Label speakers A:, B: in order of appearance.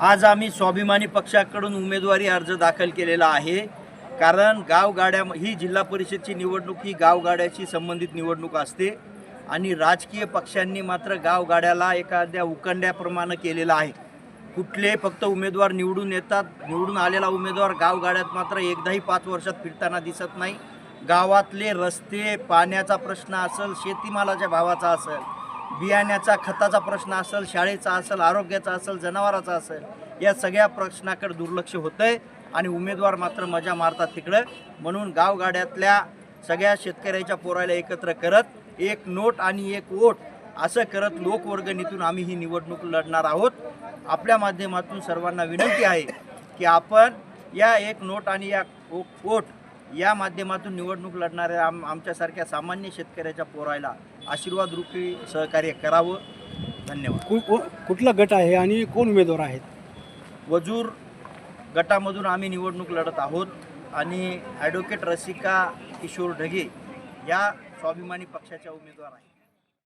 A: आज आम्ही स्वाभिमानी पक्षाकडून उमेदवारी अर्ज दाखल केलेला आहे। कारण गावगाड्या ही जिल्हा परिषदची निवडणूक ही गावगाड्याशी संबंधित निवडणूक असते आणि राजकीय पक्षांनी मात्र गावगाड्याला एखाद्या उकंड्याप्रमाणे केलेला आहे। कुठले फक्त उमेदवार निवडून येतात, निवडून आलेला उमेदवार गावगाड्यात मात्र एकदाही 5 वर्षात फिरताना दिसत नाही। गावातले रस्ते, पाण्याचा प्रश्न असेल, शेतीमालाच्या भावाचा असेल, बियाण्याचा खताचा प्रश्न असेल, शाळेचा असेल, आरोग्याचा असेल, जनावराचा असेल, या सगळ्या प्रश्नाकडे दुर्लक्ष होतंय आणि उमेदवार मात्र मजा मारतात तिकडं। म्हणून गावगाड्यातल्या सगळ्या शेतकऱ्याच्या पोराला एकत्र करत एक नोट आणि एक वोट असं करत लोकवर्गणीतून आम्ही ही निवडणूक लढणार आहोत। आपल्या माध्यमातून सर्वांना विनंती आहे की आपण या एक नोट आणि या वोट या माध्यमातून निवडणूक लढणाऱ्या आमच्यासारख्या सामान्य शेतकऱ्याच्या पोराला आशीर्वाद रूपी सहकार्य करावं। धन्यवाद।
B: कुठला गट आहे आणि कोण उमेदवार आहेत?
A: वजूर गटामधून आम्ही निवडणूक लढत आहोत आणि ॲडव्होकेट रसिका किशोर ढगे या स्वाभिमानी पक्षाच्या उमेदवार आहेत।